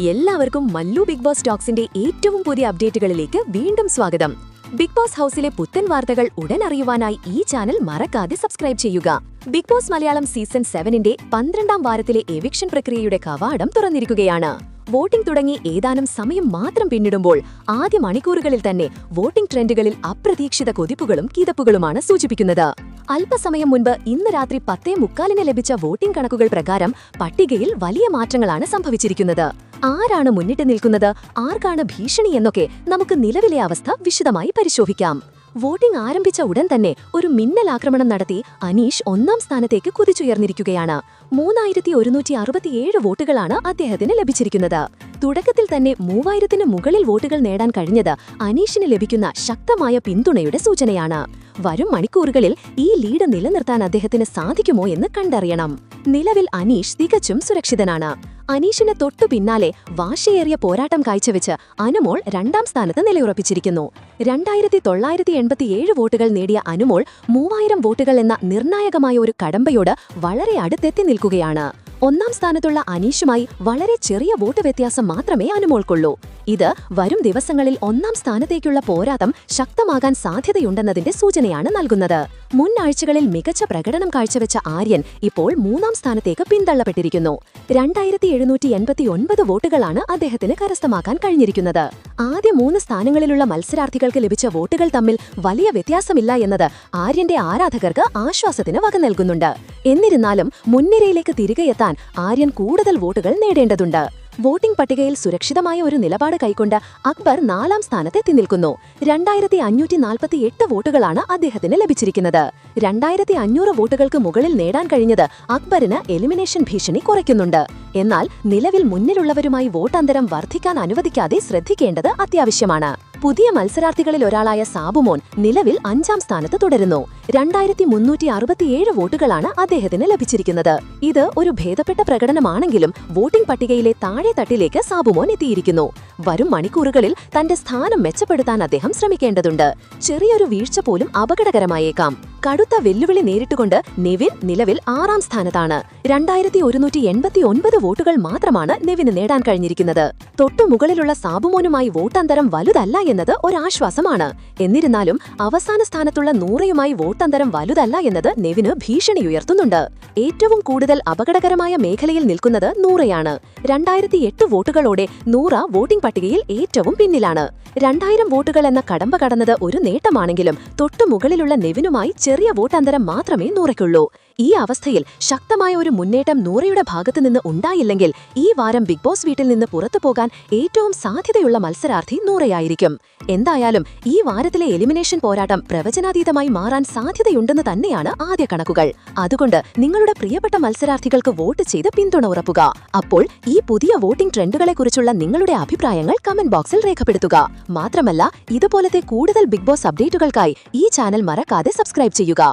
എല്ലാവർക്കും Mallu big boss ടോക്സിന്റെ ഏറ്റവും പുതിയ അപ്ഡേറ്റുകളിലേക്ക് വീണ്ടും സ്വാഗതം. ബിഗ് ബോസ് ഹൌസിലെ പുത്തൻ വാർത്തകൾ ഉടൻ അറിയുവാനായി ഈ ചാനൽ മറക്കാതെ സബ്സ്ക്രൈബ് ചെയ്യുക. ബിഗ് ബോസ് മലയാളം സീസൺ 7ന്റെ 12ാം വാരത്തിലെ എവിക്ഷൻ പ്രക്രിയയുടെ കവാടം തുറന്നിരിക്കുകയാണ്. വോട്ടിംഗ് തുടങ്ങി ഏതാനും സമയം മാത്രം പിന്നിടുമ്പോൾ ആദ്യ മണിക്കൂറുകളിൽ തന്നെ വോട്ടിംഗ് ട്രെൻഡുകളിൽ അപ്രതീക്ഷിത കുതിപ്പുകളും കിതപ്പുകളുമാണ് സൂചിപ്പിക്കുന്നത്. അല്പസമയം മുൻപ് ഇന്ന് രാത്രി 10:45 ലഭിച്ച വോട്ടിംഗ് കണക്കുകൾ പ്രകാരം പട്ടികയിൽ വലിയ മാറ്റങ്ങളാണ് സംഭവിച്ചിരിക്കുന്നത്. ആരാണ് മുന്നിട്ട് നിൽക്കുന്നത്, ആർക്കാണ് ഭീഷണി എന്നൊക്കെ നമുക്ക് നിലവിലെ അവസ്ഥ വിശദമായി പരിശോധിക്കാം. വോട്ടിംഗ് ആരംഭിച്ച ഉടൻ തന്നെ ഒരു മിന്നലാക്രമണം നടത്തി അനീഷ് 1ാം സ്ഥാനത്തേക്ക് കുതിച്ചുയർന്നിരിക്കുകയാണ്. 3167 വോട്ടുകളാണ് അദ്ദേഹത്തിന് ലഭിച്ചിരിക്കുന്നത്. തുടക്കത്തിൽ തന്നെ 3000-ന് മുകളിൽ വോട്ടുകൾ നേടാൻ കഴിഞ്ഞത് അനീഷിന് ലഭിക്കുന്ന ശക്തമായ പിന്തുണയുടെ സൂചനയാണ്. വരും മണിക്കൂറുകളിൽ ഈ ലീഡ് നിലനിർത്താൻ അദ്ദേഹത്തിന് സാധിക്കുമോ എന്ന് കണ്ടറിയണം. നിലവിൽ അനീഷ് തികച്ചും സുരക്ഷിതനാണ്. അനീഷിന് തൊട്ടു പിന്നാലെ വാശിയേറിയ പോരാട്ടം കാഴ്ചവെച്ച് അനുമോൾ 2ാം സ്ഥാനത്ത് നിലയുറപ്പിച്ചിരിക്കുന്നു. 2987 വോട്ടുകൾ നേടിയ അനുമോൾ 3000 വോട്ടുകൾ എന്ന നിർണായകമായ ഒരു കടമ്പയോട് വളരെ അടുത്തെത്തി നിൽക്കുകയാണ്. 1ാം സ്ഥാനത്തുള്ള അനീഷുമായി വളരെ ചെറിയ വോട്ട് വ്യത്യാസം മാത്രമേ അനുമോൾക്കുള്ളൂ. ഇത് വരും ദിവസങ്ങളിൽ 1ാം സ്ഥാനത്തേക്കുള്ള പോരാട്ടം ശക്തമാകാൻ സാധ്യതയുണ്ടെന്നതിന്റെ സൂചനയാണ് നൽകുന്നത്. മുൻ ആഴ്ചകളിൽ മികച്ച പ്രകടനം കാഴ്ചവെച്ച ആര്യൻ ഇപ്പോൾ 3ാം സ്ഥാനത്തേക്ക് പിന്തള്ളപ്പെട്ടിരിക്കുന്നു. 2789 വോട്ടുകളാണ് അദ്ദേഹത്തിന് കരസ്ഥമാക്കാൻ കഴിഞ്ഞിരിക്കുന്നത്. ആദ്യ 3 സ്ഥാനങ്ങളിലുള്ള മത്സരാർത്ഥികൾക്ക് ലഭിച്ച വോട്ടുകൾ തമ്മിൽ വലിയ വ്യത്യാസമില്ല എന്നത് ആര്യന്റെ ആരാധകർക്ക് ആശ്വാസത്തിന് വക നൽകുന്നുണ്ട്. എന്നിരുന്നാലും മുൻനിരയിലേക്ക് തിരികെയെത്താൻ ആര്യൻ കൂടുതൽ വോട്ടുകൾ നേടേണ്ടതുണ്ട്. വോട്ടിംഗ് പട്ടികയിൽ സുരക്ഷിതമായ ഒരു നിലപാട് കൈക്കൊണ്ട് അക്ബർ 4ാം സ്ഥാനത്തെത്തി നിൽക്കുന്നു. 2548 വോട്ടുകളാണ് അദ്ദേഹത്തിന് ലഭിച്ചിരിക്കുന്നത്. 2500 വോട്ടുകൾക്ക് മുകളിൽ നേടാൻ കഴിഞ്ഞത് അക്ബറിന് എലിമിനേഷൻ ഭീഷണി കുറയ്ക്കുന്നുണ്ട്. എന്നാൽ നിലവിൽ മുന്നിലുള്ളവരുമായി വോട്ടന്തരം വർദ്ധിക്കാൻ അനുവദിക്കാതെ ശ്രദ്ധിക്കേണ്ടത് അത്യാവശ്യമാണ്. പുതിയ മത്സരാർത്ഥികളിൽ ഒരാളായ സാബുമോൻ നിലവിൽ 5ാം സ്ഥാനത്ത് തുടരുന്നു. 2367 വോട്ടുകളാണ് അദ്ദേഹത്തിന് ലഭിച്ചിരിക്കുന്നത്. ഇത് ഒരു ഭേദപ്പെട്ട പ്രകടനമാണെങ്കിലും വോട്ടിംഗ് പട്ടികയിലെ താഴെ തട്ടിലേക്ക് സാബുമോൻ എത്തിയിരിക്കുന്നു. വരും മണിക്കൂറുകളിൽ തന്റെ സ്ഥാനം മെച്ചപ്പെടുത്താൻ അദ്ദേഹം ശ്രമിക്കേണ്ടതുണ്ട്. ചെറിയൊരു വീഴ്ച പോലും അപകടകരമായേക്കാം. കടുത്ത വെല്ലുവിളി നേരിട്ടുകൊണ്ട് നെവിൻ നിലവിൽ 6ാം സ്ഥാനത്താണ്. 2189 വോട്ടുകൾ മാത്രമാണ് നെവിന് നേടാൻ കഴിഞ്ഞിരിക്കുന്നത്. തൊട്ടുമുകളിലുള്ള സാബുമോനുമായി വോട്ടന്തരം വലുതല്ല എന്നത് ഒരാശ്വാസമാണ്. എന്നിരുന്നാലും അവസാന സ്ഥാനത്തുള്ള നൂറയുമായി വോട്ടന്തരം വലുതല്ല എന്നത് നെവിന് ഭീഷണിയുയർത്തുന്നുണ്ട്. ഏറ്റവും കൂടുതൽ അപകടകരമായ മേഖലയിൽ നിൽക്കുന്നത് നൂറയാണ്. 2008 വോട്ടുകളോടെ നൂറ വോട്ടിംഗ് പട്ടികയിൽ ഏറ്റവും പിന്നിലാണ്. 2000 വോട്ടുകൾ എന്ന കടമ്പ കടന്നത് ഒരു നേട്ടമാണെങ്കിലും തൊട്ടുമുകളിലുള്ള നെവിനുമായി ചെറിയ വോട്ടന്തരം മാത്രമേ നൂറയ്ക്കുള്ളൂ. ഈ അവസ്ഥയിൽ ശക്തമായ ഒരു മുന്നേറ്റം നൂറയുടെ ഭാഗത്തുനിന്ന് ഉണ്ടായില്ലെങ്കിൽ ഈ വാരം ബിഗ് ബോസ് വീട്ടിൽ നിന്ന് പുറത്തുപോകാൻ ഏറ്റവും സാധ്യതയുള്ള മത്സരാർത്ഥി നൂറയായിരിക്കും. എന്തായാലും ഈ വാരത്തിലെ എലിമിനേഷൻ പോരാട്ടം പ്രവചനാതീതമായി മാറാൻ സാധ്യതയുണ്ടെന്ന് തന്നെയാണ് ആദ്യ കണക്കുകൾ. അതുകൊണ്ട് നിങ്ങളുടെ പ്രിയപ്പെട്ട മത്സരാർത്ഥികൾക്ക് വോട്ട് ചെയ്ത് പിന്തുണ ഉറപ്പുക. അപ്പോൾ ഈ പുതിയ വോട്ടിംഗ് ട്രെൻഡുകളെക്കുറിച്ചുള്ള നിങ്ങളുടെ അഭിപ്രായങ്ങൾ കമന്റ് ബോക്സിൽ രേഖപ്പെടുത്തുക. മാത്രമല്ല ഇതുപോലത്തെ കൂടുതൽ ബിഗ് ബോസ് അപ്ഡേറ്റുകൾക്കായി ഈ ചാനൽ മറക്കാതെ സബ്സ്ക്രൈബ് ചെയ്യുക.